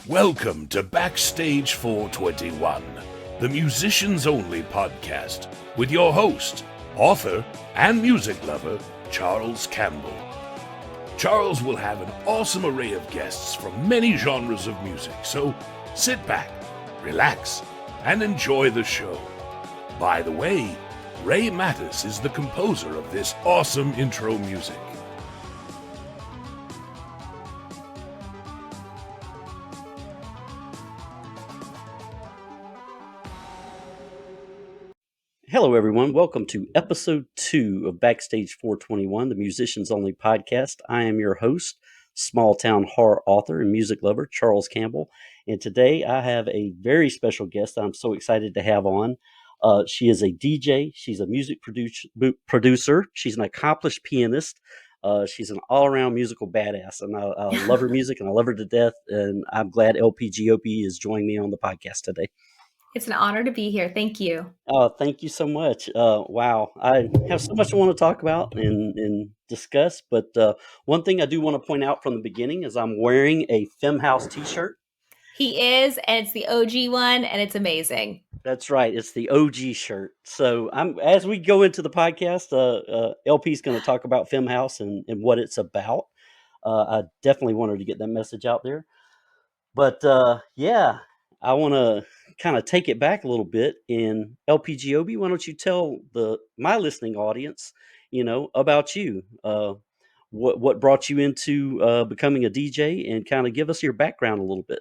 Welcome to Backstage 421, the musicians only podcast, with your host, author, and music lover, Charles Campbell. Charles will have an awesome array of guests from many genres of music, so sit back, relax, and enjoy the show. By the way, Ray Mattis is the composer of this awesome intro music. Hello, everyone. Welcome to episode 2 of Backstage 421, the musicians only podcast. I am your host, small town horror author and music lover, Charles Campbell. And today I have a very special guest that I'm so excited to have on. She is a DJ. She's a music producer. She's an accomplished pianist. She's an all-around musical badass. And I love her music and I love her to death. And I'm glad LP Giobbi is joining me on the podcast today. It's an honor to be here. Thank you. Thank you so much. Wow. I have so much I want to talk about and discuss, but one thing I do want to point out from the beginning is I'm wearing a Femme House t-shirt. He is, and it's the OG one, and it's amazing. That's right. It's the OG shirt. So as we go into the podcast, LP is going to talk about Femme House and what it's about. I definitely wanted to get that message out there. But yeah, I want to kind of take it back a little bit. In LPGOB, why don't you tell my listening audience, about you? What brought you into becoming a DJ, and kind of give us your background a little bit.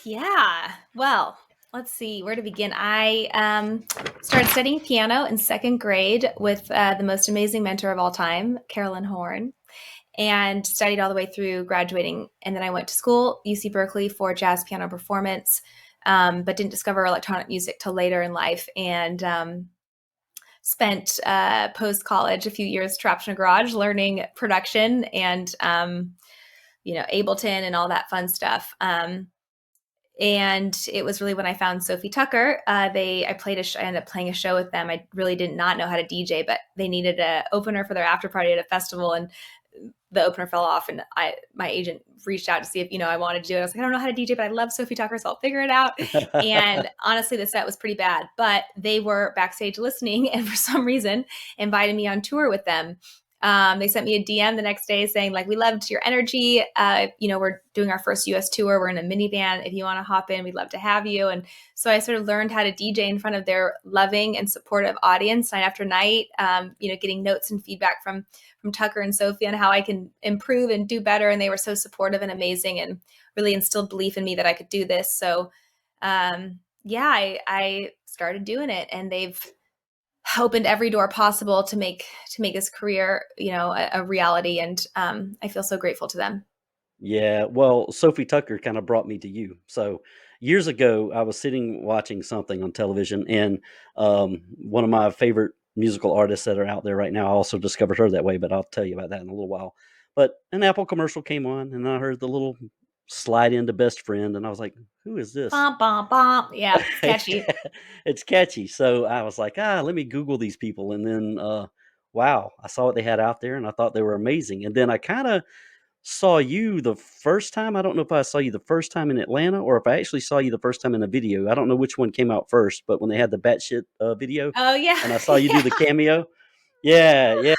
Yeah. Well, let's see where to begin. I started studying piano in second grade with the most amazing mentor of all time, Carolyn Horn, and studied all the way through graduating. And then I went to school, UC Berkeley, for jazz piano performance, but didn't discover electronic music till later in life, and spent post-college a few years trapped in a garage learning production and, Ableton and all that fun stuff. And it was really when I found Sofi Tukker. I ended up playing a show with them. I really did not know how to DJ, but they needed an opener for their after party at a festival, and the opener fell off, and my agent reached out to see if, I wanted to do it. I was like, I don't know how to DJ, but I love Sofi Tukker, so I'll figure it out. And honestly, the set was pretty bad, but they were backstage listening, and for some reason invited me on tour with them. They sent me a DM the next day saying, like, we loved your energy. We're doing our first US tour. We're in a minivan. If you want to hop in, we'd love to have you. And so I sort of learned how to DJ in front of their loving and supportive audience night after night, getting notes and feedback from Tukker and Sofi on how I can improve and do better. And they were so supportive and amazing and really instilled belief in me that I could do this. So, I started doing it, and they've opened every door possible to make this career, a reality. And I feel so grateful to them. Yeah, well, Sofi Tukker kind of brought me to you. So years ago, I was sitting watching something on television, and one of my favorite musical artists that are out there right now, I also discovered her that way, but I'll tell you about that in a little while. But an Apple commercial came on, and I heard the little slide into Best Friend, and I was like, who is this? Bom, bom, bom. Yeah, it's catchy. It's catchy. So I was like, let me Google these people. And then, wow, I saw what they had out there, and I thought they were amazing. And then I kind of saw you the first time. I don't know if I saw you the first time in Atlanta or if I actually saw you the first time in a video. I don't know which one came out first, but when they had the batshit video. Oh, yeah. And I saw you do the cameo. Yeah.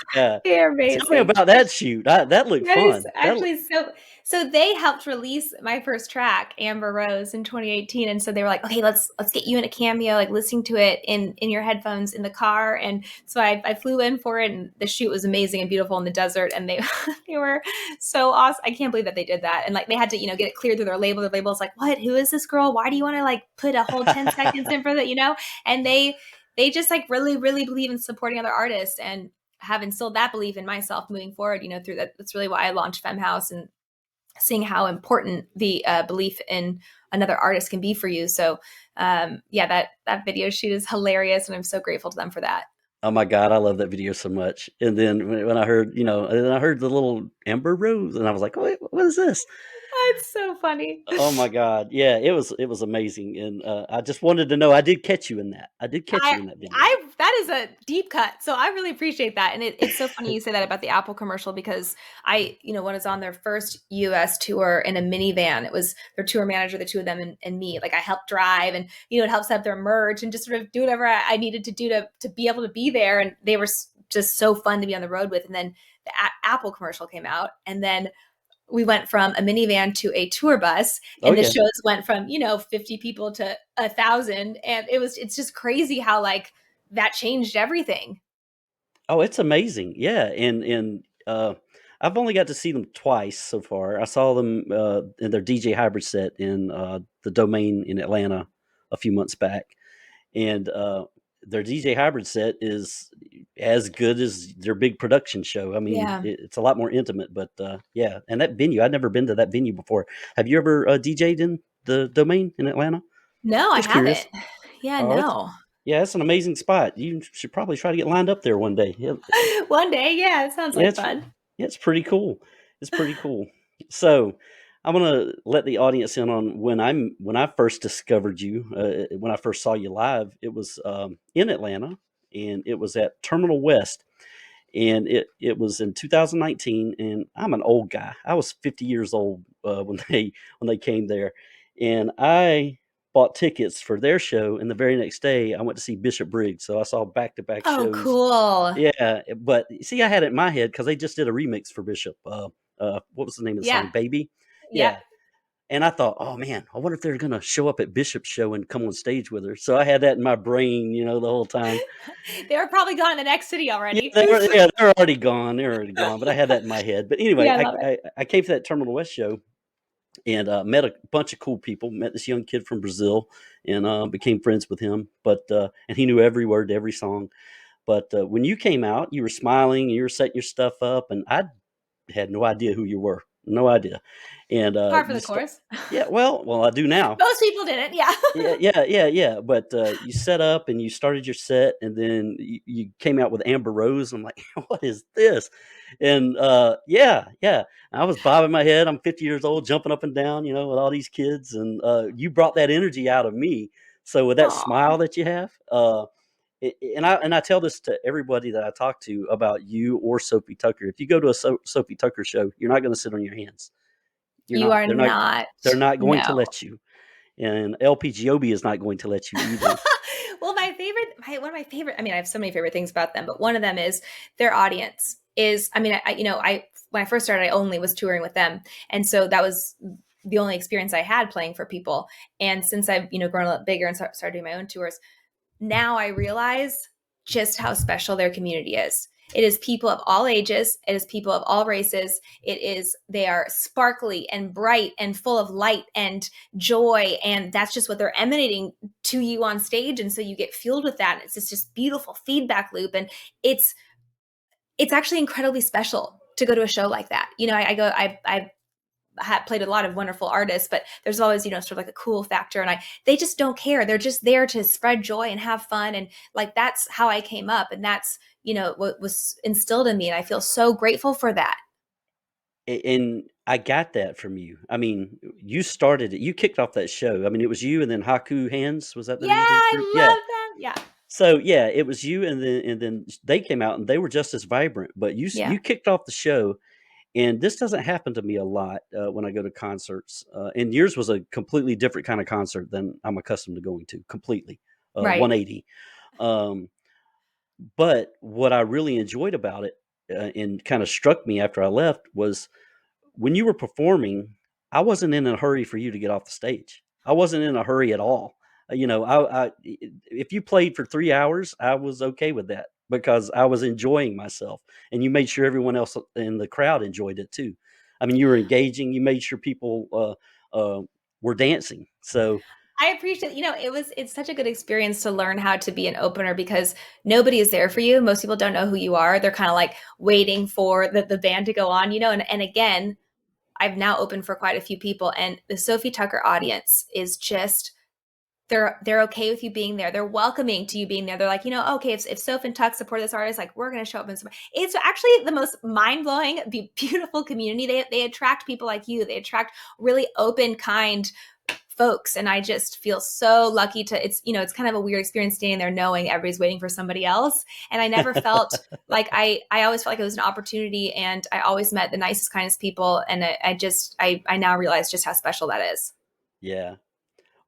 You're amazing. Tell me about that shoot. That looked fun. Actually, so they helped release my first track, Amber Rose, in 2018, and so they were like, "Okay, let's get you in a cameo, like listening to it in your headphones in the car." And so I flew in for it, and the shoot was amazing and beautiful in the desert, and they they were so awesome. I can't believe that they did that, and like they had to get it cleared through their label. Their label's like, "What? Who is this girl? Why do you want to like put a whole 10 seconds in for that?" And they just like really, really believe in supporting other artists and have instilled that belief in myself moving forward, through that. That's really why I launched Femme House, and seeing how important the belief in another artist can be for you. So that video shoot is hilarious, and I'm so grateful to them for that. Oh my God, I love that video so much. And then when I heard, and then I heard the little Amber Rose, and I was like, wait, what is this? It's so funny. Oh my God. Yeah, it was amazing. And I just wanted to know, I did catch you in that. I did catch I you in that video. I that is a deep cut. So I really appreciate that. And it's so funny you say that about the Apple commercial because when it's on their first US tour in a minivan, it was their tour manager, the two of them and me. Like I helped drive and it helped set up their merch and just sort of do whatever I needed to do to be able to be there. And they were just so fun to be on the road with. And then the Apple commercial came out and then we went from a minivan to a tour bus Oh and the yeah. shows went from 50 people to 1,000 and it's just crazy how like that changed everything. Oh, it's amazing. Yeah. And I've only got to see them twice so far. I saw them in their DJ hybrid set in the Domain in Atlanta a few months back. And their DJ hybrid set is as good as their big production show. I mean, Yeah. it's a lot more intimate, but yeah. And that venue, I'd never been to that venue before. Have you ever DJ'd in the Domain in Atlanta? No, I Just curious. haven't. Yeah, Oh, no. it's an amazing spot. You should probably try to get lined up there one day. Yeah, One day, yeah, it sounds yeah, like fun. it's pretty cool. It's pretty cool. So I'm gonna let the audience in on when I first discovered you. When I first saw you live, it was in Atlanta, and it was at Terminal West, and it was in 2019. And I'm an old guy. I was 50 years old when they came there, and I bought tickets for their show. And the very next day, I went to see Bishop Briggs. So I saw back to back Oh, shows. cool. Yeah, but see, I had it in my head because they just did a remix for Bishop. What was the name of the Yeah. song? Baby. Yep. Yeah, and I thought, oh man, I wonder if they're gonna show up at Bishop's show and come on stage with her. So I had that in my brain, the whole time. They were probably gone in the next city Yeah, already. they're already gone. They're already gone. But I had that in my head. But anyway, Yeah, I love it. I came to that Terminal West show and met a bunch of cool people. Met this young kid from Brazil and became friends with him. But and he knew every word to every song. But when you came out, you were smiling and you were setting your stuff up, and I had no idea who you were, no idea. And Par for the course. yeah, well, I do now. Most people didn't, yeah. Yeah. But you set up and you started your set, and then you came out with Amber Rose. I'm like, what is this? And yeah, I was bobbing my head. I'm 50 years old, jumping up and down, with all these kids, and you brought that energy out of me. So with that Aw. smile that you have, and I tell this to everybody that I talk to about you or Sophie Tucker. If you go to a Sophie Tucker show, you're not going to sit on your hands. You're You not. are not. They're not going to No. let you, and LP Giobbi is not going to let you either. Well, one of my favorite, I mean, I have so many favorite things about them, but one of them is their audience is, I mean, when I first started, I only was touring with them. And so that was the only experience I had playing for people. And since I've, grown a lot bigger and started doing my own tours, now I realize just how special their community is. It is people of all ages. It is people of all races. They are sparkly and bright and full of light and joy. And that's just what they're emanating to you on stage. And so you get fueled with that. And it's just this beautiful feedback loop. And it's actually incredibly special to go to a show like that. I played a lot of wonderful artists, but there's always, sort of like a cool factor. And they just don't care. They're just there to spread joy and have fun. And like, that's how I came up. And that's, what was instilled in me. And I feel so grateful for that. And I got that from you. I mean, you started it. You kicked off that show. I mean, it was you and then Haku Hands. Was that the Yeah, name of the group? I Yeah. love them. Yeah. So yeah, it was you, and then they came out and they were just as vibrant. But Yeah. you kicked off the show. And this doesn't happen to me a lot when I go to concerts. And yours was a completely different kind of concert than I'm accustomed to going to, completely Right. 180. Um, but what I really enjoyed about it and kind of struck me after I left was when you were performing, I wasn't in a hurry for you to get off the stage. I wasn't in a hurry at all. If you played for 3 hours, I was okay with that because I was enjoying myself, and you made sure everyone else in the crowd enjoyed it too. I mean, you were engaging. You made sure people were dancing. So I appreciate, it's such a good experience to learn how to be an opener because nobody is there for you. Most people don't know who you are. They're kind of like waiting for the band to go on, and again, I've now opened for quite a few people, and the Sofi Tukker audience is just they're okay with you being there. They're welcoming to you being there. They're like, okay, if Soph and Tuck support this artist, like we're going to show up. It's actually the most mind-blowing, beautiful community. They attract people like you. They attract really open, kind folks. And I just feel so lucky it's kind of a weird experience standing there knowing everybody's waiting for somebody else. And I never felt like I always felt like it was an opportunity, and I always met the nicest, kindest people. And I now realize just how special that is. Yeah.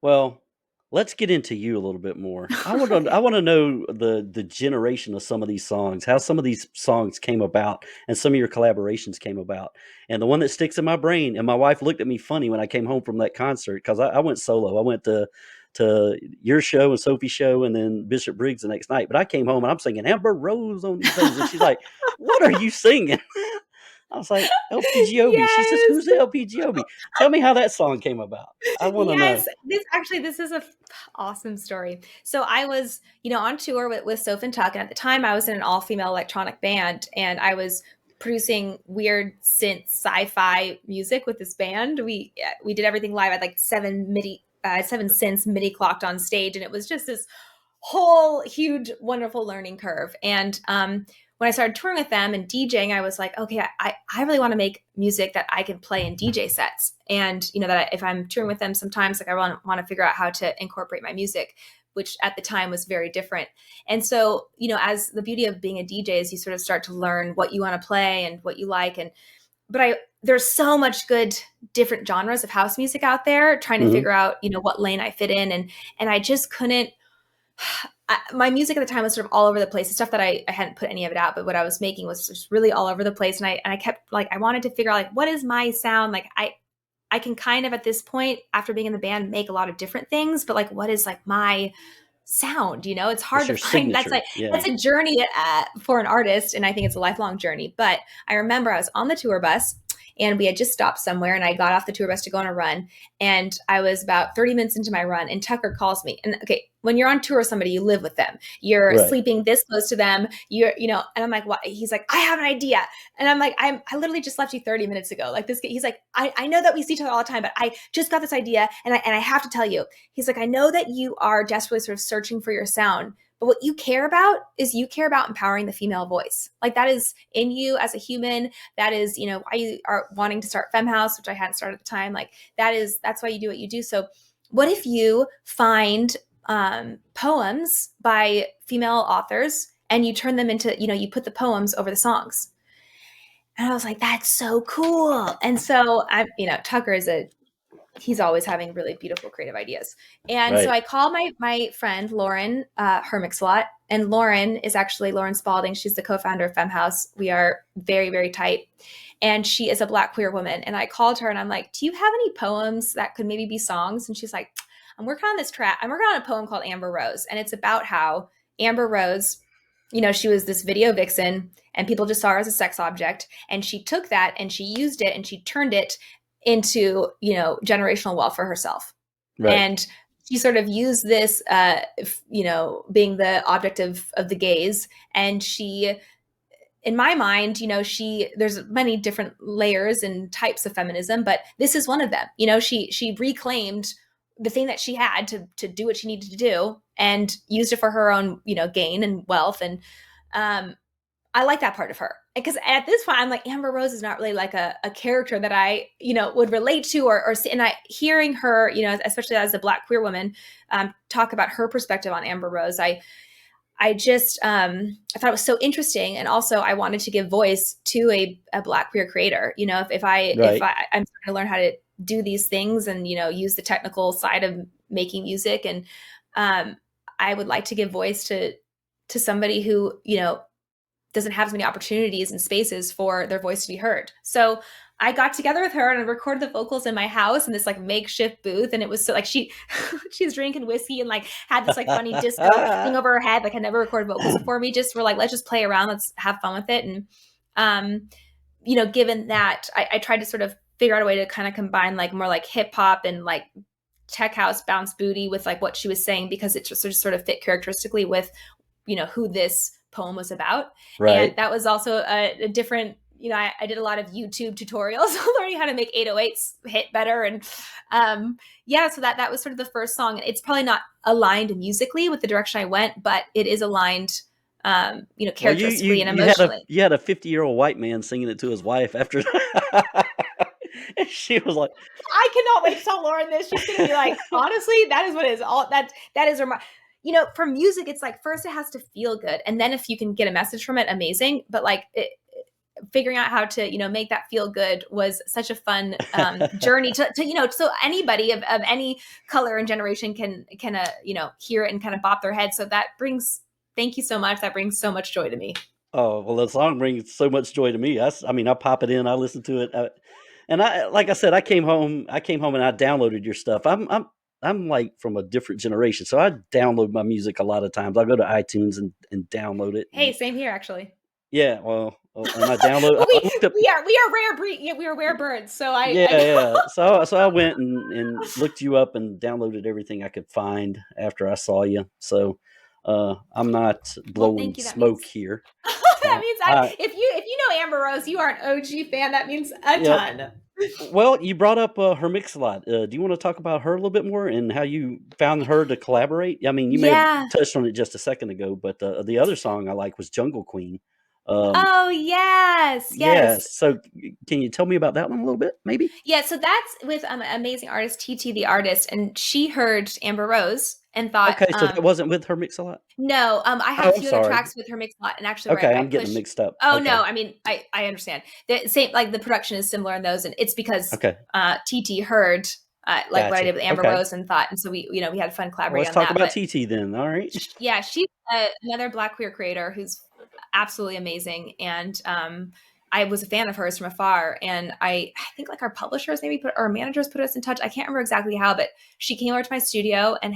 Well, let's get into you a little bit more. I want to know the generation of some of these songs, how some of these songs came about, and some of your collaborations came about. And the one that sticks in my brain, and my wife looked at me funny when I came home from that concert, because I went solo. I went to your show and Sophie's show, and then Bishop Briggs the next night. But I came home and I'm singing Amber Rose on these things, and she's like, "What are you singing?" I was like, LPGOB. Yes. She says, "Who's the LPGOB?" Tell me how that song came about. I want to know. This is a awesome story. So I was, on tour with Sof and Tuck, and at the time I was in an all-female electronic band, and I was producing weird synth sci-fi music with this band. We did everything live. I had like seven synths MIDI clocked on stage, and it was just this whole huge, wonderful learning curve. And when I started touring with them and DJing, I was like, okay, I really want to make music that I can play in DJ sets. And, that if I'm touring with them sometimes, like I want to figure out how to incorporate my music, which at the time was very different. And so, as the beauty of being a DJ is you sort of start to learn what you want to play and what you like. But there's so much good different genres of house music out there, trying to figure out, what lane I fit in. And I just couldn't. My music at the time was sort of all over the place. The stuff that I hadn't put any of it out, but what I was making was just really all over the place. And I kept like, I wanted to figure out like, what is my sound? Like I can kind of at this point after being in the band, make a lot of different things, but like, what is like my sound? It's hard to find. Signature. That's a journey for an artist. And I think it's a lifelong journey. But I remember I was on the tour bus, and we had just stopped somewhere, and I got off the tour bus to go on a run. And I was about 30 minutes into my run, and Tucker calls me. And okay, when you're on tour with somebody, you live with them. You're sleeping this close to them. And I'm like, what? He's like, I have an idea. And I'm like, I literally just left you 30 minutes ago. Like this, he's like, I know that we see each other all the time, but I just got this idea. And I have to tell you, he's like, I know that you are desperately sort of searching for your sound, but what you care about is empowering the female voice. Like that is in you as a human. That is, why you are wanting to start Femme House, which I hadn't started at the time. Like that's why you do what you do. So what if you find poems by female authors and you turn them into, you put the poems over the songs? And I was like, that's so cool. And so Tucker he's always having really beautiful creative ideas. And so I called my friend, Lauren Hermixlot, and Lauren is actually Lauren Spalding. She's the co-founder of Femme House. We are very, very tight. And she is a Black queer woman. And I called her and I'm like, do you have any poems that could maybe be songs? And she's like, I'm working on this track. I'm working on a poem called Amber Rose. And it's about how Amber Rose, she was this video vixen and people just saw her as a sex object. And she took that and she used it and she turned it into, generational wealth for herself. And she sort of used this, being the object of the gaze. And she, in my mind, there's many different layers and types of feminism, but this is one of them. She reclaimed the thing that she had to do what she needed to do and used it for her own, gain and wealth. And I like that part of her. Because at this point, I'm like, Amber Rose is not really like a character that I, would relate to or see. And hearing her, especially as a Black queer woman, talk about her perspective on Amber Rose, I just, I thought it was so interesting. And also I wanted to give voice to a Black queer creator. if I'm trying to learn how to do these things and, use the technical side of making music. And I would like to give voice to somebody who, doesn't have as many opportunities and spaces for their voice to be heard. So I got together with her and I recorded the vocals in my house in this like makeshift booth. And it was so like, she's drinking whiskey and like had this like funny disco thing over her head. Like I never recorded vocals before. We just were like, let's just play around. Let's have fun with it. And, given that I tried to sort of figure out a way to kind of combine like more like hip hop and like tech house bounce booty with like what she was saying, because it just sort of fit characteristically with, who this poem was about. And that was also a different I did a lot of YouTube tutorials learning how to make 808s hit better. And so that was sort of the first song. It's probably not aligned musically with the direction I went, but it is aligned, characteristically and emotionally. You had a 50-year-old white man singing it to his wife after. And she was like, I cannot wait to tell Lauren this. She's going to be like, honestly, that is what it is. That is for music, it's like, first it has to feel good. And then if you can get a message from it, amazing. But like figuring out how to, make that feel good was such a fun journey to so anybody of any color and generation can hear it and kind of bop their head. So thank you so much. That brings so much joy to me. oh, well, the song brings so much joy to me. I pop it in, I listen to it. And like I said, I came home and I downloaded your stuff. I'm like from a different generation, so I download my music a lot of times. I go to iTunes and download it. Hey, same here, actually. Yeah, well, and I download. Well, we are rare breed. Yeah, we are rare birds. So So I went and looked you up and downloaded everything I could find after I saw you. So I'm not blowing smoke here. That means if you know Amber Rose, you are an OG fan. That means a ton. Well, you brought up her mix a lot. Do you want to talk about her a little bit more and how you found her to collaborate? I mean, you may have touched on it just a second ago, but the other song I like was Jungle Queen. Oh, yes. Yeah. So can you tell me about that one a little bit, maybe? Yeah. So that's with amazing artist, TT the artist. And she heard Amber Rose and thought. Okay. So that wasn't with her mix a lot? No. I have a few other tracks with her mix a lot. And actually, okay, I'm getting mixed up. Oh, okay. No. I mean, I understand. The same, like the production is similar in those. And it's because TT heard what I did with Amber Rose and thought. And so we had fun collaborating on that. Let's talk about TT then. All right. Yeah. She's another Black queer creator who's absolutely amazing. And I was a fan of hers from afar. And I think like our publishers our managers put us in touch. I can't remember exactly how, but she came over to my studio and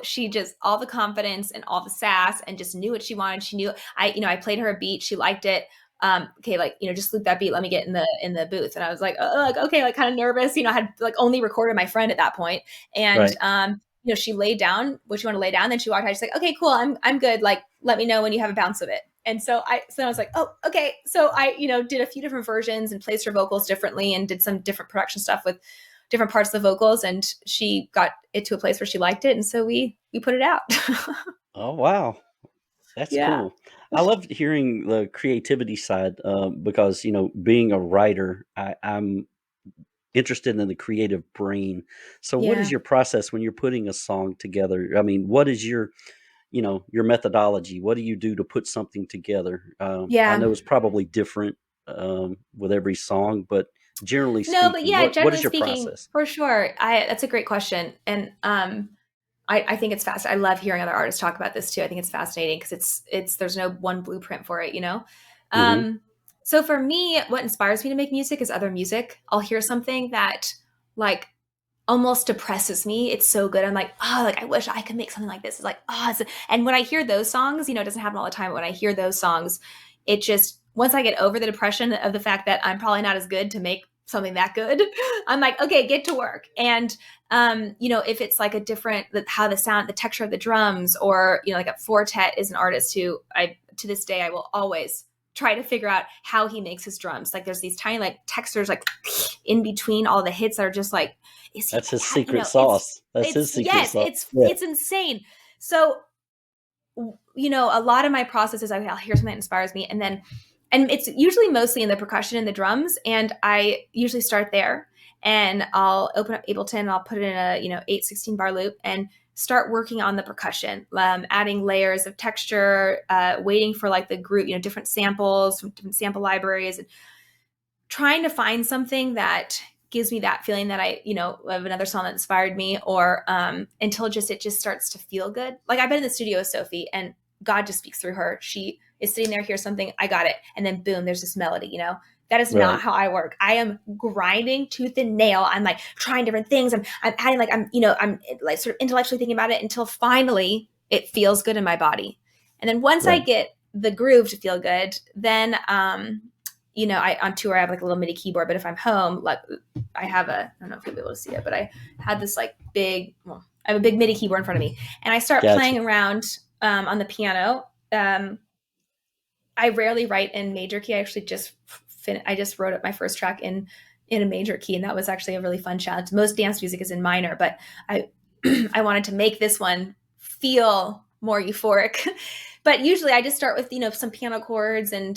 she just all the confidence and all the sass and just knew what she wanted. She knew I played her a beat. She liked it. Just loop that beat. Let me get in the booth. And I was like, okay, like kind of nervous. I had like only recorded my friend at that point. And, right. She laid down what she wanted to lay down. Then she walked out. She's like, okay, cool. I'm good. Like, let me know when you have a bounce of it. And so I was like, oh, okay. So I, did a few different versions and placed her vocals differently and did some different production stuff with different parts of the vocals. And she got it to a place where she liked it. And so we put it out. Oh, wow. That's cool. I loved hearing the creativity side because, being a writer, I'm interested in the creative brain. So what is your process when you're putting a song together? I mean, what is your methodology? What do you do to put something together? I know it's probably different with every song, but generally speaking, what is your process? For sure. That's a great question. And I think it's fast. I love hearing other artists talk about this too. I think it's fascinating because there's no one blueprint for it, Mm-hmm. So for me, what inspires me to make music is other music. I'll hear something that like almost depresses me. It's so good. I'm like, I wish I could make something like this. It's like, and when I hear those songs, it doesn't happen all the time. But when I hear those songs, it just, once I get over the depression of the fact that I'm probably not as good to make something that good, I'm like, okay, get to work. And, if it's like a different, how the sound, the texture of the drums, or, like a Fortet is an artist who to this day, I will always try to figure out how he makes his drums. Like there's these tiny like textures like in between all the hits that are just like, that's his secret sauce. That's his secret sauce. It's insane. So, a lot of my process is I'll hear something that inspires me, and it's usually mostly in the percussion and the drums. And I usually start there and I'll open up Ableton and I'll put it in a, 8/16 bar loop and start working on the percussion, adding layers of texture, waiting for like the group, different samples from different sample libraries, and trying to find something that gives me that feeling that I, of another song that inspired me, or until it just starts to feel good. Like I've been in the studio with Sofi and God just speaks through her. She is sitting there, hears something, I got it. And then boom, there's this melody, That is not how I work. I am grinding tooth and nail. I'm like trying different things. I'm adding I'm like sort of intellectually thinking about it until finally it feels good in my body. And then once I get the groove to feel good, then on tour I have like a little MIDI keyboard, but if I'm home, like I have I don't know if you'll be able to see it, but I had this like I have a big MIDI keyboard in front of me, and I start playing around on the piano. I rarely write in major key. I actually I just wrote up my first track in a major key, and that was actually a really fun challenge. Most dance music is in minor, but I I wanted to make this one feel more euphoric. But usually I just start with, some piano chords and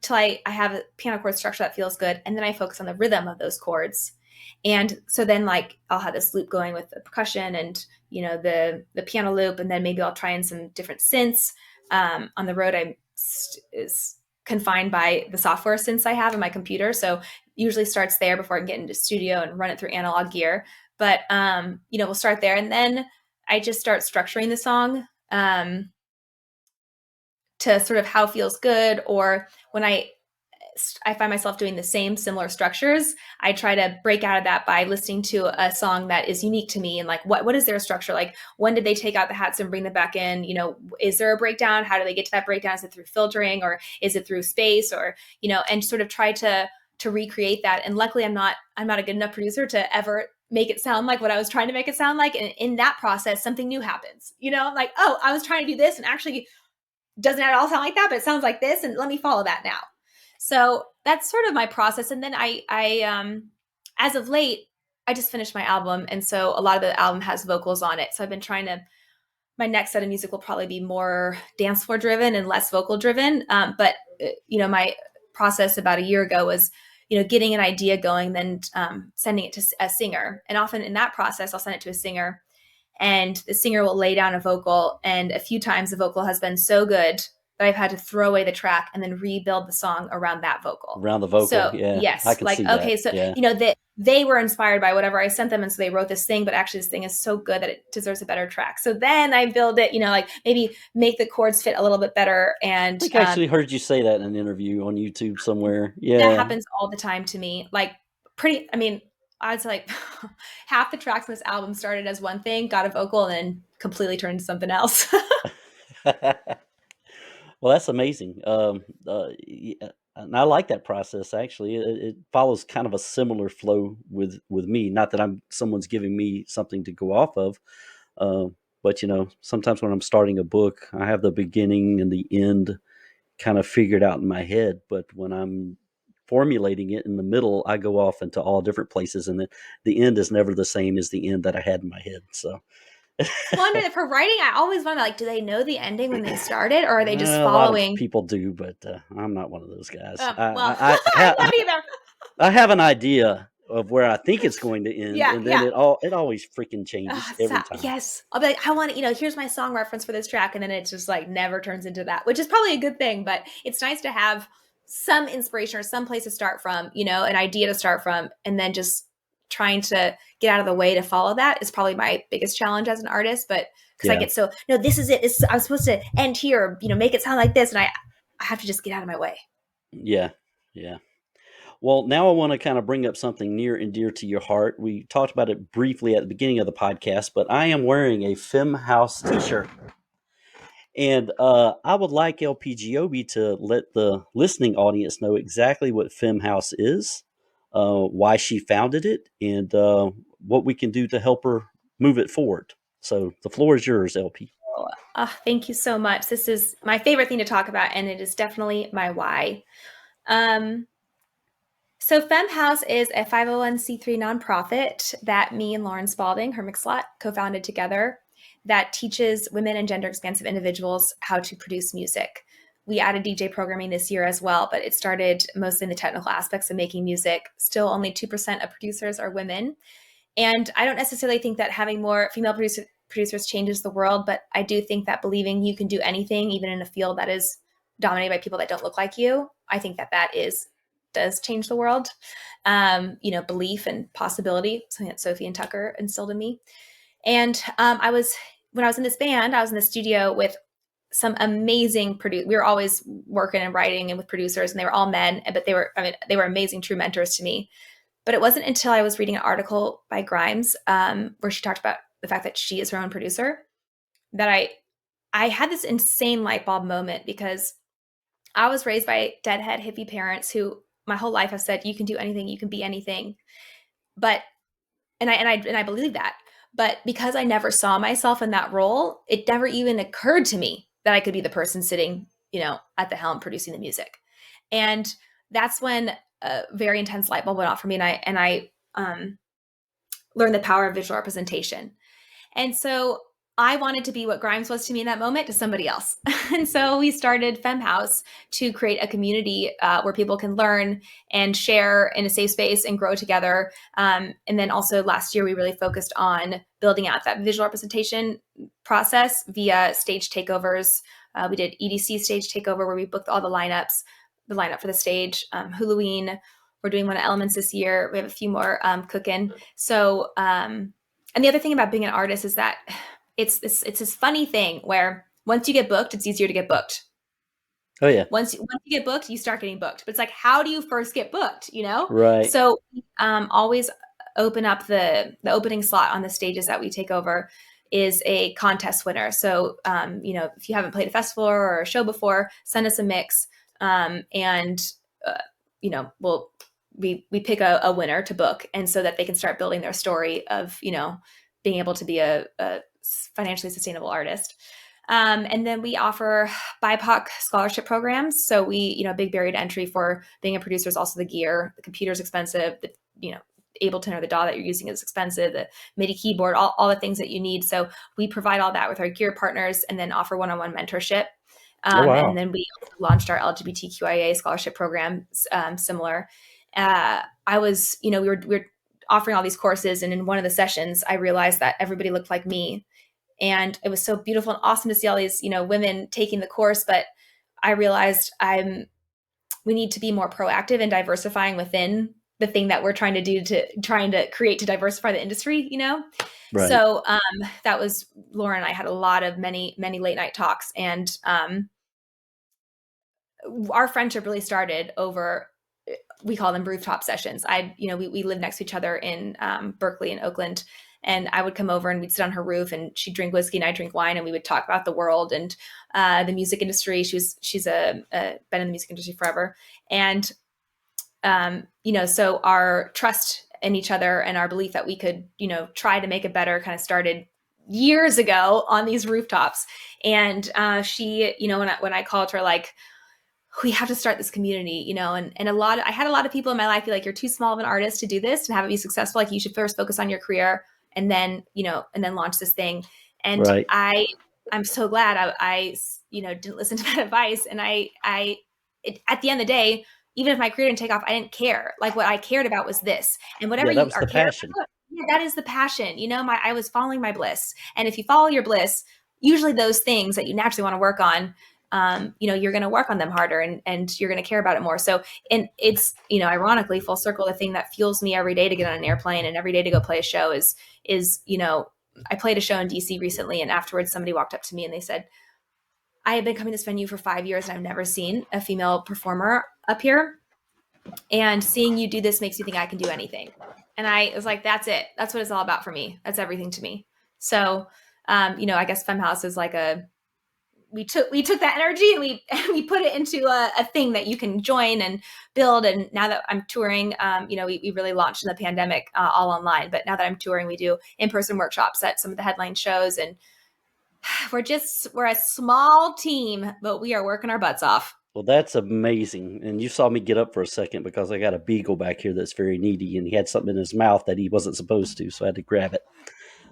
till I have a piano chord structure that feels good, and then I focus on the rhythm of those chords. And so then like I'll have this loop going with the percussion and the piano loop, and then maybe I'll try in some different synths. On the road, is confined by the software synths I have in my computer, so usually starts there before I can get into studio and run it through Analog Gear. But we'll start there, and then I just start structuring the song to sort of how feels good, or when I find myself doing the same similar structures, I try to break out of that by listening to a song that is unique to me and like what is their structure like? When did they take out the hats and bring them back in? Is there a breakdown? How do they get to that breakdown? Is it through filtering, or is it through space, or and sort of try to recreate that. And luckily, I'm not a good enough producer to ever make it sound like what I was trying to make it sound like. And in that process, something new happens. Like, oh, I was trying to do this, and actually doesn't at all sound like that, but it sounds like this, and let me follow that now. So that's sort of my process. And then I as of late, I just finished my album. And so a lot of the album has vocals on it. So I've been my next set of music will probably be more dance floor driven and less vocal driven. But my process about a year ago was, getting an idea going, then sending it to a singer. And often in that process, I'll send it to a singer, and the singer will lay down a vocal. And a few times the vocal has been so good that I've had to throw away the track and then rebuild the song around that vocal. Around the vocal, so, yeah. Yes, I can like, see okay, that. so, yeah. they were inspired by whatever I sent them, and so they wrote this thing, but actually this thing is so good that it deserves a better track. So then I build it, like maybe make the chords fit a little bit better. And I think I actually heard you say that in an interview on YouTube somewhere. Yeah. That happens all the time to me. Like I was like half the tracks in this album started as one thing, got a vocal, and then completely turned into something else. Well, that's amazing. Yeah, and I like that process. Actually, it follows kind of a similar flow with me. Not that someone's giving me something to go off of, uh, but sometimes when I'm starting a book, I have the beginning and the end kind of figured out in my head. But when I'm formulating it in the middle, I go off into all different places, and the end is never the same as the end that I had in my head. So. Well, for writing, I always wonder, like, do they know the ending when they started, or are they just A following? lot of people do, but I'm not one of those guys. Well, I'm not either. I have an idea of where I think it's going to end, Yeah, and then yeah. it always freaking changes every time. Yes, I'll be like, I want here's my song reference for this track, and then it just like never turns into that, which is probably a good thing. But it's nice to have some inspiration or some place to start from, an idea to start from, and then just trying to get out of the way to follow that is probably my biggest challenge as an artist. But because I get no, this is it. I'm supposed to end here, make it sound like this, and I have to just get out of my way. Yeah, yeah. Well, now I want to kind of bring up something near and dear to your heart. We talked about it briefly at the beginning of the podcast, but I am wearing a Femme House t-shirt. And I would like LP Giobbi to let the listening audience know exactly what Femme House is, why she founded it, and what we can do to help her move it forward. So the floor is yours, LP. Oh, thank you so much. This is my favorite thing to talk about, and it is definitely my why. So Femme House is a 501c3 nonprofit that me and Lauren Spalding, her Mixlot, co-founded together, that teaches women and gender expansive individuals how to produce music. We added DJ programming this year as well, but it started mostly in the technical aspects of making music. Still only 2% of producers are women. And I don't necessarily think that having more female producers changes the world, but I do think that believing you can do anything, even in a field that is dominated by people that don't look like you, I think that does change the world. Belief and possibility, something that Sofi and Tukker instilled in me. And when I was in this band, I was in the studio with some amazing producers. We were always working and writing and with producers, and they were all men, but they were amazing, true mentors to me. But it wasn't until I was reading an article by Grimes, where she talked about the fact that she is her own producer, that I had this insane light bulb moment, because I was raised by deadhead hippie parents who my whole life have said, you can do anything, you can be anything. And I believe that. But because I never saw myself in that role, it never even occurred to me that I could be the person sitting at the helm producing the music. And that's when a very intense light bulb went off for me. And I learned the power of visual representation. And so I wanted to be what Grimes was to me in that moment to somebody else. And so we started Femme House to create a community where people can learn and share in a safe space and grow together. And then also last year, we really focused on building out that visual representation process via stage takeovers. We did EDC stage takeover where we booked all the lineup for the stage. Halloween, we're doing one of Elements this year. We have a few more cooking. So, and the other thing about being an artist is that it's this funny thing where once you get booked, it's easier to get booked. Oh yeah. Once you get booked, you start getting booked. But it's like, how do you first get booked? Right. So always open up the opening slot on the stages that we take over is a contest winner. So if you haven't played a festival or a show before, send us a mix, and we pick a winner to book, and so that they can start building their story of being able to be a financially sustainable artist. And then we offer BIPOC scholarship programs. So we, big barrier to entry for being a producer is also the gear. The computer's expensive. The Ableton or the DAW that you're using is expensive. The MIDI keyboard, all the things that you need. So we provide all that with our gear partners, and then offer one-on-one mentorship. Oh, wow. And then we launched our LGBTQIA scholarship program, similar. We were offering all these courses, and in one of the sessions, I realized that everybody looked like me. And it was so beautiful and awesome to see all these, women taking the course. But I realized we need to be more proactive and diversifying within the thing that we're trying to create to diversify the industry, Right. So that was Laura and I had a lot of many late night talks, and our friendship really started over, we call them rooftop sessions. We live next to each other in Berkeley and Oakland, and I would come over and we'd sit on her roof, and she'd drink whiskey and I'd drink wine, and we would talk about the world and the music industry. She's been in the music industry forever. And, so our trust in each other and our belief that we could, try to make it better kind of started years ago on these rooftops. And she, when I called her, like, we have to start this community, and I had a lot of people in my life be like, you're too small of an artist to do this and have it be successful. Like, you should first focus on your career and then launch this thing. And Right. I'm so glad I didn't listen to that advice. And at the end of the day, even if my career didn't take off, I didn't care. Like, what I cared about was this, and whatever Yeah, that you was are the caring passion. about, that is the passion. I was following my bliss. And if you follow your bliss, usually those things that you naturally want to work on, you're going to work on them harder, and you're going to care about it more. So, and it's, ironically, full circle, the thing that fuels me every day to get on an airplane and every day to go play a show is, I played a show in DC recently, and afterwards somebody walked up to me and they said, I have been coming to this venue for 5 years and I've never seen a female performer up here. And seeing you do this makes me think I can do anything. And I was like, that's it. That's what it's all about for me. That's everything to me. So, I guess Femme House is like we took that energy and we put it into a thing that you can join and build. And now that I'm touring, we really launched in the pandemic, all online. But now that I'm touring, we do in-person workshops at some of the headline shows, and we're a small team, but we are working our butts off. Well, that's amazing. And you saw me get up for a second because I got a beagle back here that's very needy, and he had something in his mouth that he wasn't supposed to, so I had to grab it.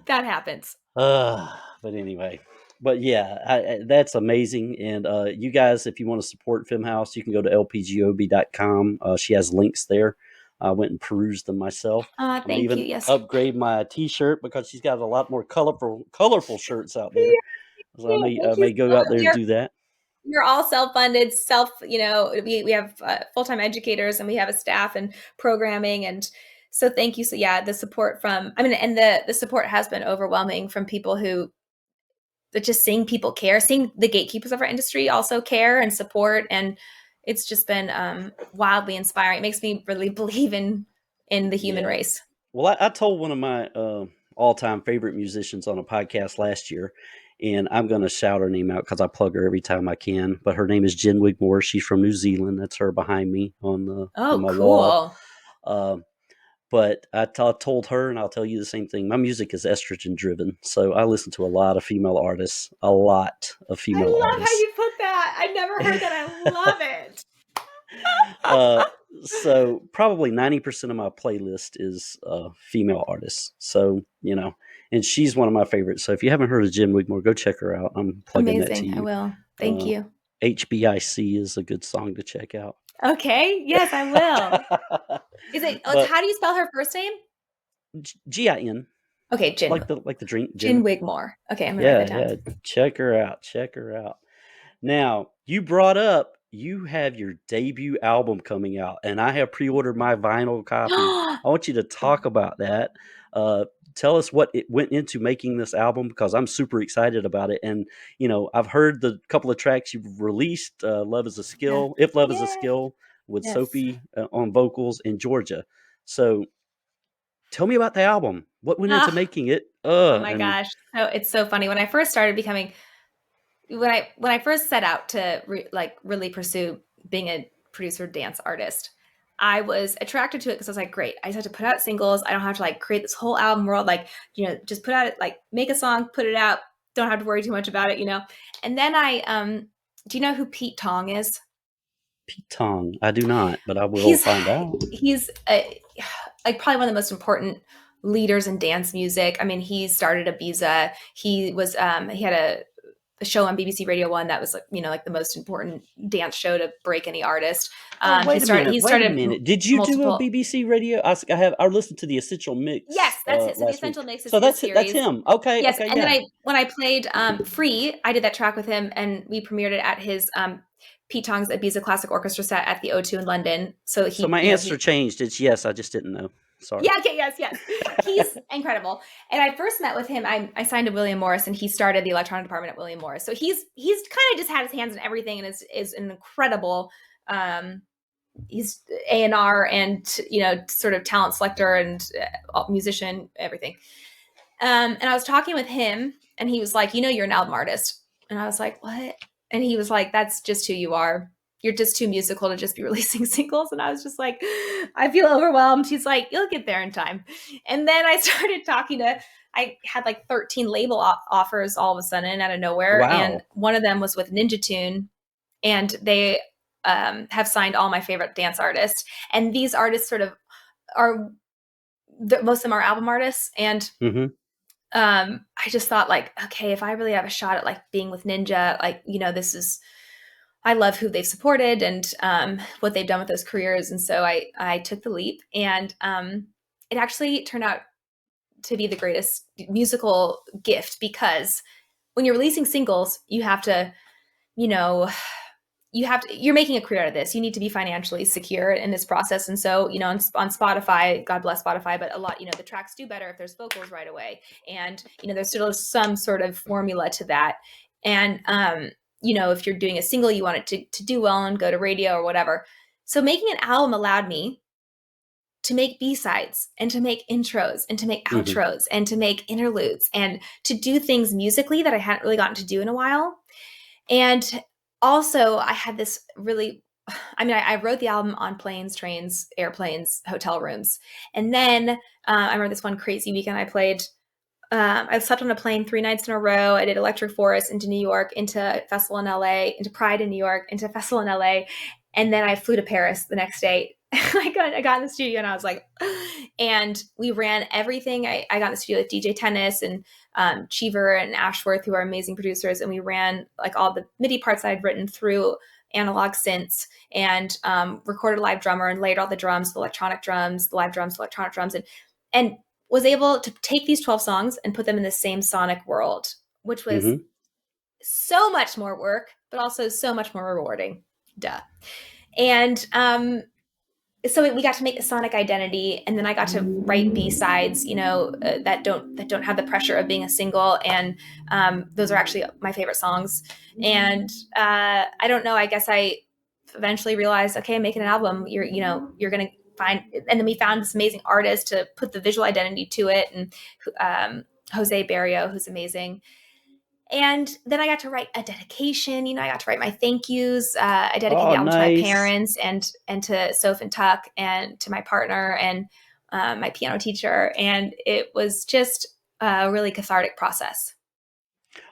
That happens. But anyway, that's amazing. And you guys, if you want to support Femme House, you can go to lpgob.com. She has links there. I went and perused them myself. Thank you. Yes. Upgrade my T-shirt because she's got a lot more colorful shirts out there. So I may go out there and do that. We're all self-funded, we have full-time educators, and we have a staff and programming. And so thank you. So yeah, the support and the support has been overwhelming from people that just seeing people care, seeing the gatekeepers of our industry also care and support. And it's just been wildly inspiring. It makes me really believe in the human race. Well, I told one of my all-time favorite musicians on a podcast last year, and I'm going to shout her name out because I plug her every time I can. But her name is Jen Wigmore. She's from New Zealand. That's her behind me on my wall. But I told her, and I'll tell you the same thing. My music is estrogen driven, so I listen to a lot of female artists. I love how you put that. I never heard that. I love it. So probably 90% of my playlist is female artists. So, and she's one of my favorites. So if you haven't heard of Jen Wigmore, go check her out. I'm plugging that to Amazing. you. I will. Thank you. HBIC is a good song to check out. Okay. Yes, I will. Is it? How do you spell her first name? Gin. Okay, Jen. Like the drink. Jen Wigmore. Okay, I'm gonna write that down. Check her out. Now, you brought up you have your debut album coming out, and I have pre-ordered my vinyl copy. I want you to talk about that. Tell us what it went into making this album, because I'm super excited about it. And, I've heard the couple of tracks you've released, Love is a Skill, If Love is a Skill, with Sofi on vocals, in Georgia. So tell me about the album. What went into making it? Oh my gosh. So it's so funny. When I first started when I first set out to really pursue being a producer dance artist, I was attracted to it because I was like, great, I just have to put out singles. I don't have to create this whole album world. Just put out it, make a song, put it out. Don't have to worry too much about it, And then do you know who Pete Tong is? Pete Tong? I do not, but I will find out. He's probably one of the most important leaders in dance music. I mean, he started Ibiza. He was he had a show on BBC Radio 1 that was the most important dance show to break any artist. Wait a minute. Did you do a BBC Radio? I listened to the Essential Mix. Yes, that's it. So the Essential Mix is that's him. Okay. Yes, okay, and then when I played Free, I did that track with him, and we premiered it at his Pete Tong's Ibiza Classic Orchestra set at the O2 in London. So my answer changed. It's yes. I just didn't know. Sorry. Yeah. Okay. Yes. He's incredible. And I first met with him. I signed to William Morris, and he started the electronic department at William Morris. So he's kind of just had his hands in everything, and is an incredible. He's A&R and sort of talent selector and musician, everything. And I was talking with him, and he was like, you're an album artist, and I was like, what? And he was like, that's just who you are. You're just too musical to just be releasing singles. And I was just like, I feel overwhelmed. He's like, you'll get there in time. And then I started I had 13 label offers all of a sudden out of nowhere. Wow. And one of them was with Ninja Tune. And they have signed all my favorite dance artists. And these artists sort of most of them are album artists. And I just thought okay, if I really have a shot at being with Ninja, I love who they've supported and what they've done with those careers. And so I took the leap, and it actually turned out to be the greatest musical gift, because when you're releasing singles, you have to, you're making a career out of this. You need to be financially secure in this process. And so, on Spotify, God bless Spotify, but a lot, the tracks do better if there's vocals right away. And, there's still some sort of formula to that. And, if you're doing a single, you want it to do well and go to radio or whatever. So making an album allowed me to make B-sides and to make intros and to make outros and to make interludes and to do things musically that I hadn't really gotten to do in a while. And also I had this I wrote the album on planes, trains, airplanes, hotel rooms. And then I remember this one crazy weekend I slept on a plane 3 nights in a row. I did Electric Forest into New York, into festival in LA, into Pride in New York, into festival in LA. And then I flew to Paris the next day. I got in the studio, and I was like, and we ran everything. I got in the studio with DJ Tennis and Cheever and Ashworth, who are amazing producers. And we ran all the MIDI parts I'd written through analog synths, and recorded a live drummer and layered all the drums, the electronic drums, the live drums, the electronic drums, and was able to take these 12 songs and put them in the same sonic world, which was so much more work, but also so much more rewarding. Duh. And so we got to make the sonic identity, and then I got to write B-sides, that don't have the pressure of being a single. And those are actually my favorite songs. And I don't know, I guess I eventually realized, okay, I'm making an album. You're going to find, and then we found this amazing artist to put the visual identity to it, and Jose Barrio, who's amazing. And then I got to write a dedication. I got to write my thank yous. I dedicated the album to my parents and to Sofi Tukker and to my partner and my piano teacher. And it was just a really cathartic process.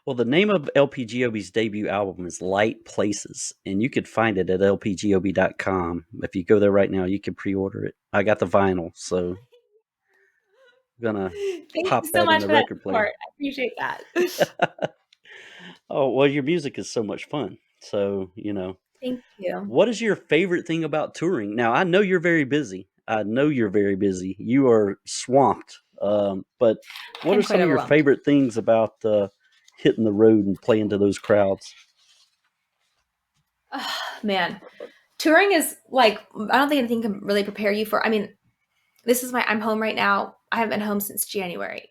Well, the name of LPGOB's debut album is Light Places, and you could find it at lpgob.com. If you go there right now, you can pre-order it. I got the vinyl, so I'm gonna Thank pop you so that in much the for that record player. support. I appreciate that. Oh, well, your music is so much fun. So, Thank you. what is your favorite thing about touring? Now, I know you're very busy. I know you're very busy. You are swamped. But what are I'm quite some of your overwhelmed. favorite things about hitting the road and playing to those crowds? Oh, man, touring is like, I don't think anything can really prepare you for. I mean, I'm home right now. I haven't been home since January.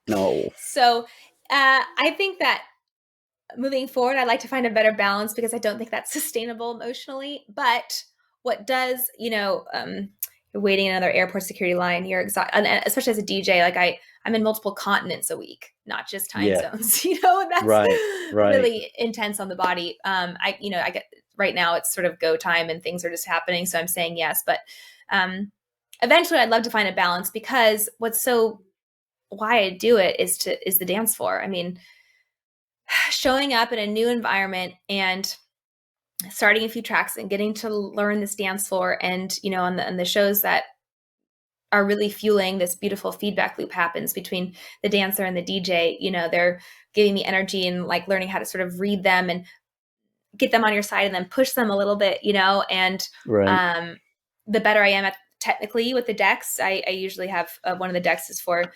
No. So I think that moving forward, I'd like to find a better balance because I don't think that's sustainable emotionally. But what does, you're waiting in another airport security line, you're exhausted, and especially as a DJ, like I'm in multiple continents a week, not just time Yeah. zones, and that's Right. Right. really intense on the body. I get right now it's sort of go time and things are just happening. So I'm saying yes, but eventually I'd love to find a balance because why I do it is the dance floor. I mean, showing up in a new environment and starting a few tracks and getting to learn this dance floor and on the shows that are really fueling this beautiful feedback loop happens between the dancer and the DJ. They're giving me energy and like learning how to sort of read them and get them on your side and then push them a little bit, and Right. the better I am at technically with the decks. I usually have one of the decks is for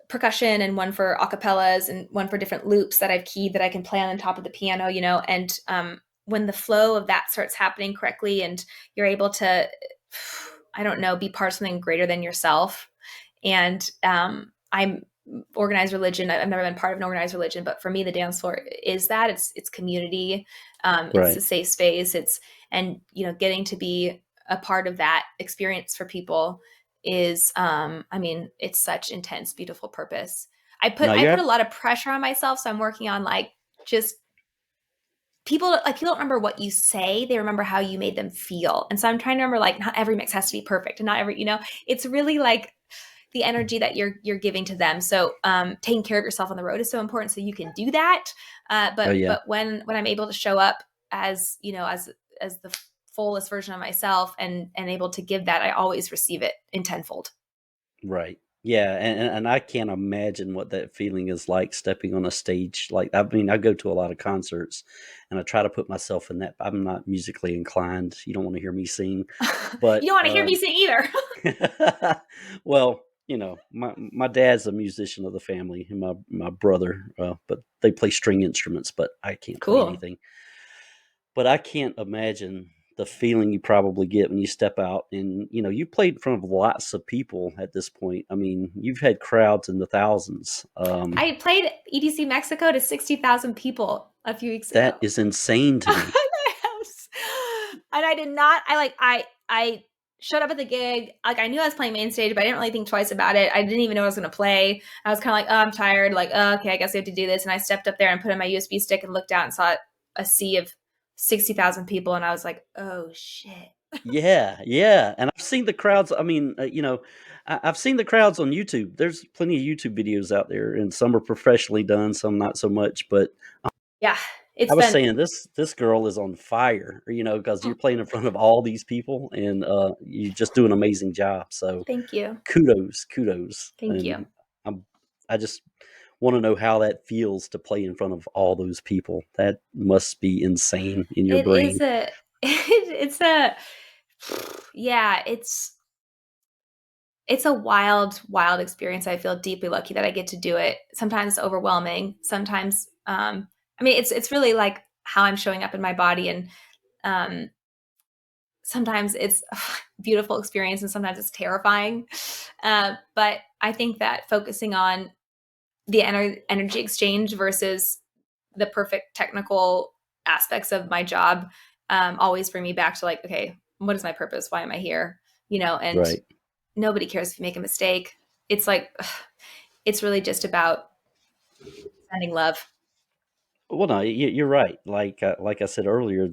percussion and one for acapellas and one for different loops that I've keyed that I can play on top of the piano, and when the flow of that starts happening correctly and you're able to, I don't know, be part of something greater than yourself. And I'm organized religion. I've never been part of an organized religion, but for me, the dance floor is that it's community. It's Right. a safe space. And getting to be a part of that experience for people is it's such intense, beautiful purpose. I put No, I you're put a lot of pressure on myself, so I'm working on like just people don't remember what you say, they remember how you made them feel. And so I'm trying to remember like not every mix has to be perfect and not every, it's really like the energy that you're giving to them. So taking care of yourself on the road is so important so you can do that. Oh, But yeah. when I'm able to show up as as the fullest version of myself and able to give that, I always receive it in tenfold. Right. Yeah, and I can't imagine what that feeling is like stepping on a stage. Like, I mean, I go to a lot of concerts, and I try to put myself in that. I'm not musically inclined. You don't want to hear me sing, You but don't want to hear me sing either. well, my dad's a musician of the family, and my brother, but they play string instruments, but I can't play Cool. anything. But I can't imagine the feeling you probably get when you step out and, you played in front of lots of people at this point. I mean, you've had crowds in the thousands. I played EDC Mexico to 60,000 people a few weeks ago. That is insane to me. And I did not, I showed up at the gig. Like I knew I was playing main stage, but I didn't really think twice about it. I didn't even know I was going to play. I was kind of like, oh, I'm tired. Like, oh, okay, I guess I have to do this. And I stepped up there and put in my USB stick and looked out and saw a sea of 60,000 people. And I was like, oh shit. Yeah, yeah, and I've seen the crowds. I mean, I've seen the crowds on YouTube. There's plenty of YouTube videos out there, and some are professionally done, some not so much. But Yeah, I it's was been, saying this girl is on fire, because you're playing in front of all these people, and you just do an amazing job. So thank you. kudos, Thank you. and I just want to know how that feels to play in front of all those people. That must be insane in your It is brain. it's a, yeah, it's a wild experience. I feel deeply lucky that I get to do it. Sometimes it's overwhelming. Sometimes, it's really like how I'm showing up in my body, and um, sometimes it's a beautiful experience, and sometimes it's terrifying. But I think that focusing on the energy exchange versus the perfect technical aspects of my job always bring me back to like, okay, what is my purpose? Why am I here? And Right. nobody cares if you make a mistake. It's like, it's really just about sending love. Well, no, you're right. Like I said earlier,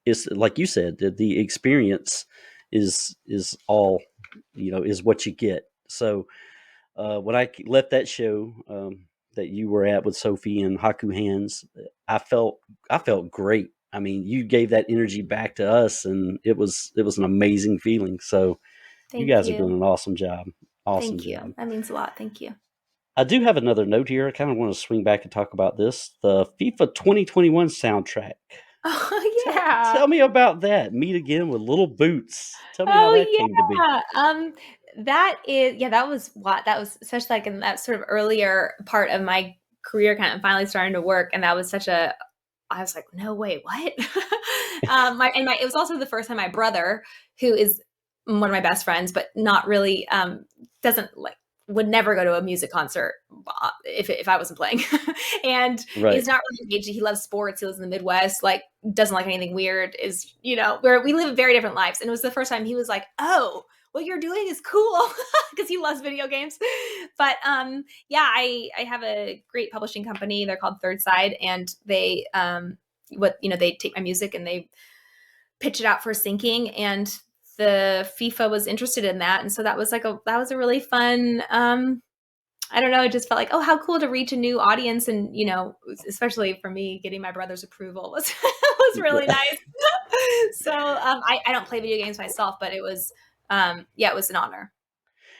it's like you said, the experience is all, is what you get. So when I left that show, that you were at with Sophie and Haku Hands, I felt great. I mean, you gave that energy back to us, and it was an amazing feeling. So you Thank guys are doing you. an awesome job. Awesome Thank you. job. That means a lot. Thank you. I do have another note here. I kind of want to swing back and talk about this. The FIFA 2021 soundtrack. Oh Tell, yeah. tell me about that. Meet Again with Little Boots. Tell me how that Oh came to be. yeah. That was what that was especially like in that sort of earlier part of my career kind of finally starting to work. And that was such a I was like, no way, what? It was also the first time my brother, who is one of my best friends, but not really doesn't like would never go to a music concert if I wasn't playing. And Right. he's not really engaged. He loves sports. He lives in the Midwest, like doesn't like anything weird, is, where we live very different lives. And it was the first time he was like, oh, what you're doing is cool, because he loves video games. But yeah, I have a great publishing company. They're called Third Side, and they they take my music and they pitch it out for syncing, and the FIFA was interested in that. And so that was a really fun I don't know, it just felt like, oh, how cool to reach a new audience. And, especially for me, getting my brother's approval was was really nice. So I don't play video games myself, but it was it was an honor.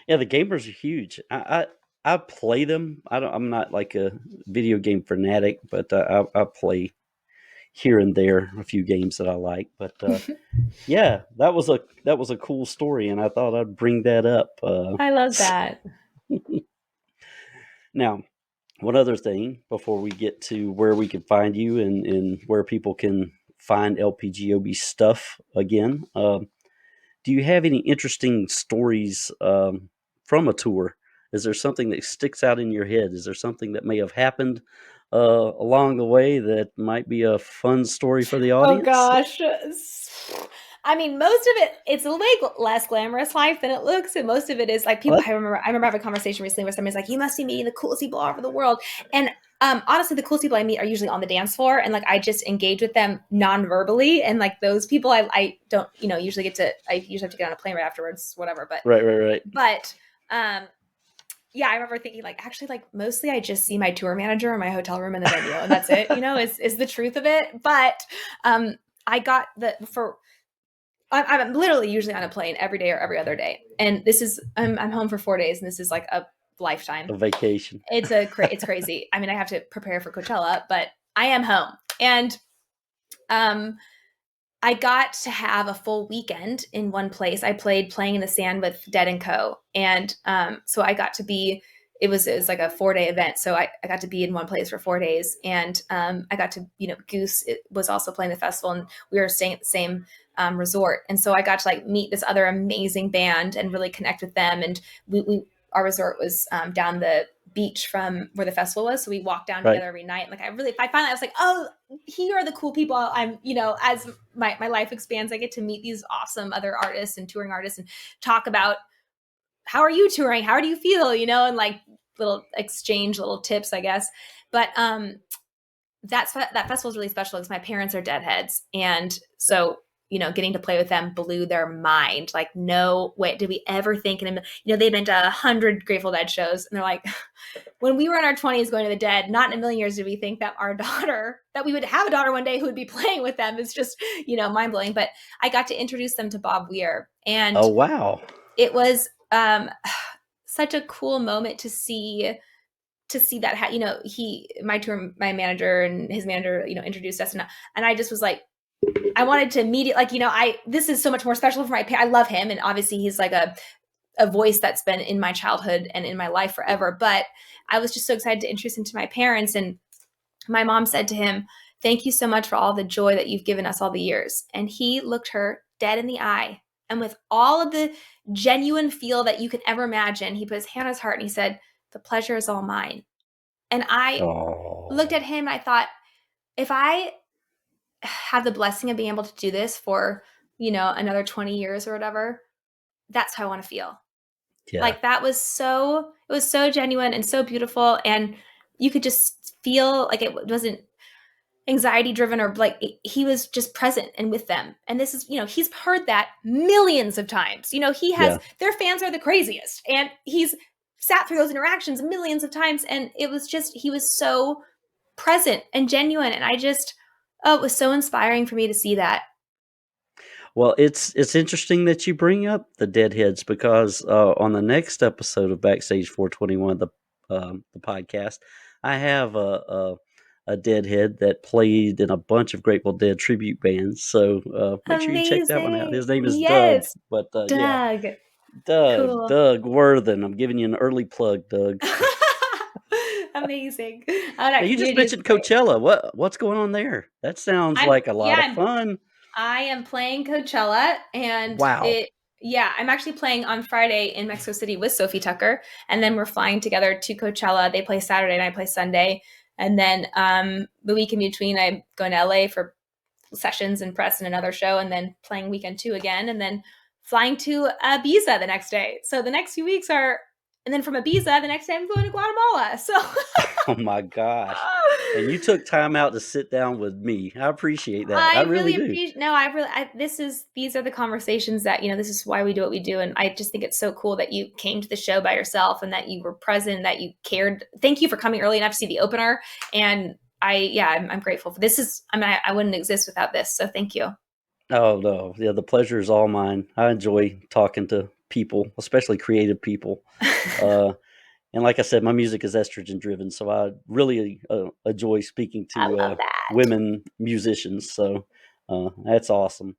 Yeah, the gamers are huge. I play them. I'm not like a video game fanatic, but I play here and there a few games that I like. But yeah, that was a cool story, and I thought I'd bring that up. I love that. Now, one other thing before we get to where we can find you and where people can find LPGOB stuff again. Do you have any interesting stories from a tour? Is there something that sticks out in your head? Is there something that may have happened along the way that might be a fun story for the Oh audience? gosh. I mean, most of it's a little less glamorous life than it looks, and most of it is like people. Well, I remember having a conversation recently where somebody's like, "You must be meeting the coolest people all over the world," and honestly, the coolest people I meet are usually on the dance floor, and like I just engage with them non-verbally, and like those people, I don't usually get to. I usually have to get on a plane right afterwards, whatever. right. But yeah, I remember thinking like, actually, like mostly I just see my tour manager in my hotel room in the venue, and that's it. Is the truth of it. But I got I'm literally usually on a plane every day or every other day, and this is I'm home for 4 days, and this is like a lifetime. A vacation. It's crazy. I mean, I have to prepare for Coachella, but I am home, and I got to have a full weekend in one place. I played Playing in the Sand with Dead and Co. And so I got to be, it was like a 4-day event. So I got to be in one place for 4 days. And I got to, Goose was also playing the festival, and we were staying at the same resort. And so I got to like meet this other amazing band and really connect with them. And our resort was down the beach from where the festival was, so we walked down Right. together every night. Like I was like, oh, here are the cool people. I'm as my life expands, I get to meet these awesome other artists and touring artists and talk about how are you touring, how do you feel, and like little exchange little tips, I guess. But that festival is really special because my parents are Deadheads, and so getting to play with them blew their mind. Like, no way did we ever think they've been to 100 Grateful Dead shows, and they're like, when we were in our 20s going to the Dead, not in a million years did we think that that we would have a daughter one day who would be playing with them. It's just mind blowing. But I got to introduce them to Bob Weir, and Oh, wow. it was such a cool moment to see that my manager and his manager introduced us, and I just was like, I wanted to immediately, this is so much more special for I love him, and obviously he's like a voice that's been in my childhood and in my life forever. But I was just so excited to introduce him to my parents, and my mom said to him, "Thank you so much for all the joy that you've given us all the years." And he looked her dead in the eye, and with all of the genuine feel that you could ever imagine, he put his hand on his heart and he said, "The pleasure is all mine." And I looked at him and I thought, if I have the blessing of being able to do this for, another 20 years or whatever, that's how I want to feel. Yeah. Like it was so genuine and so beautiful. And you could just feel like it wasn't anxiety driven, or like he was just present and with them. And this is, he's heard that millions of times. He has, their fans are the craziest, and he's sat through those interactions millions of times. And it was just, he was so present and genuine. And it was so inspiring for me to see that. Well, it's interesting that you bring up the Deadheads, because on the next episode of Backstage 421, the podcast, I have a Deadhead that played in a bunch of Grateful Dead tribute bands. So make sure you check that one out. His name is Doug. Yes. But yeah, Doug. Cool. Doug Worthen. I'm giving you an early plug, Doug. Amazing. Now, you just mentioned Coachella. What's going on there? That sounds like a lot of fun. I am playing Coachella, and wow. I'm actually playing on Friday in Mexico City with Sofi Tukker, and then we're flying together to Coachella. They play Saturday and I play Sunday. And then the week in between, I'm going to LA for sessions and press and another show, and then playing weekend 2 again, and then flying to Ibiza the next day. So the next few weeks are, and then from Ibiza, the next day I'm going to Guatemala. So oh my gosh. And you took time out to sit down with me. I appreciate that. I really do. These are the conversations that, this is why we do what we do. And I just think it's so cool that you came to the show by yourself and that you were present, that you cared. Thank you for coming early enough to see the opener. And I'm grateful for this. I wouldn't exist without this. So thank you. Oh no. Yeah. The pleasure is all mine. I enjoy talking to people, especially creative people. And like I said, my music is estrogen driven, so I really enjoy speaking to women musicians. So that's awesome.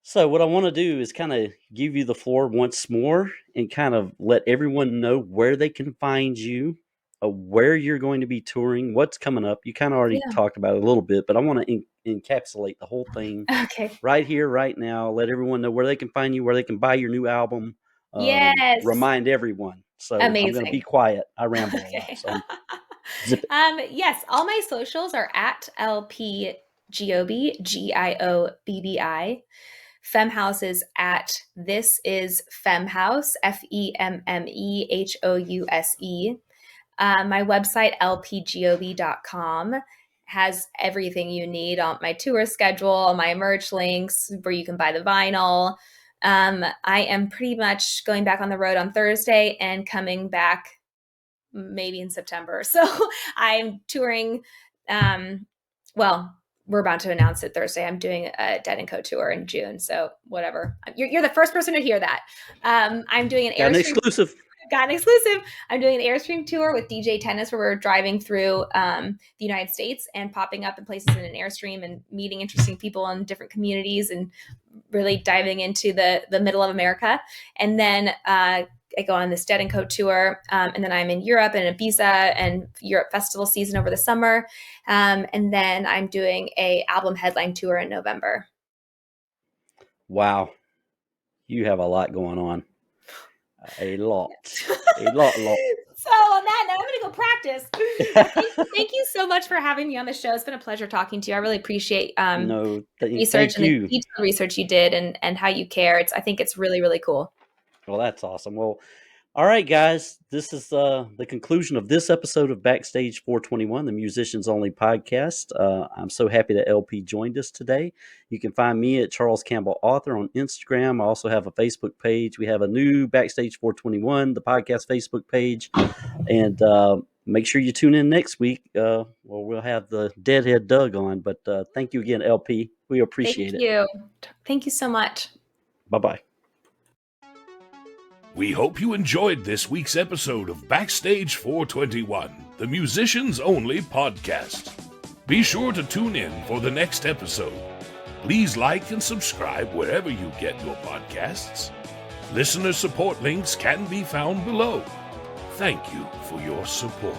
So what I want to do is kind of give you the floor once more and kind of let everyone know where they can find you, where you're going to be touring, what's coming up. You kind of already talked about it a little bit, but I want to encapsulate the whole thing right here, right now. Let everyone know where they can find you, where they can buy your new album. Yes. Remind everyone. So amazing. I'm going to be quiet. I ramble a lot. So yes, all my socials are at LP Giobbi, GIOBBI. Femme House is at This Is Femme House, FEMMEHOUSE. My website, LPGOB.com, has everything you need on my tour schedule, my merch links, where you can buy the vinyl. I am pretty much going back on the road on Thursday and coming back maybe in September. So I'm touring. We're about to announce it Thursday. I'm doing a Dead & Co tour in June. So whatever. You're the first person to hear that. I'm doing an exclusive. Got an exclusive. I'm doing an Airstream tour with DJ Tennis, where we're driving through the United States and popping up in places in an Airstream and meeting interesting people in different communities and really diving into the middle of America. And then I go on this Dead & Co tour, and then I'm in Europe and Ibiza and Europe festival season over the summer. And then I'm doing a album headline tour in November. Wow. You have a lot going on. A lot. So on that note, I'm going to go practice. Thank you so much for having me on the show. It's been a pleasure talking to you. I really appreciate research and the detailed research you did and how you care. I think it's really, really cool. Well, that's awesome. Well, all right, guys, this is the conclusion of this episode of Backstage 421, the Musicians Only podcast. I'm so happy that LP joined us today. You can find me at Charles Campbell Author on Instagram. I also have a Facebook page. We have a new Backstage 421, the podcast Facebook page. And make sure you tune in next week. We'll have the Deadhead Doug on. But thank you again, LP. We appreciate it. Thank you so much. Bye-bye. We hope you enjoyed this week's episode of Backstage 421, the Musicians Only podcast. Be sure to tune in for the next episode. Please like and subscribe wherever you get your podcasts. Listener support links can be found below. Thank you for your support.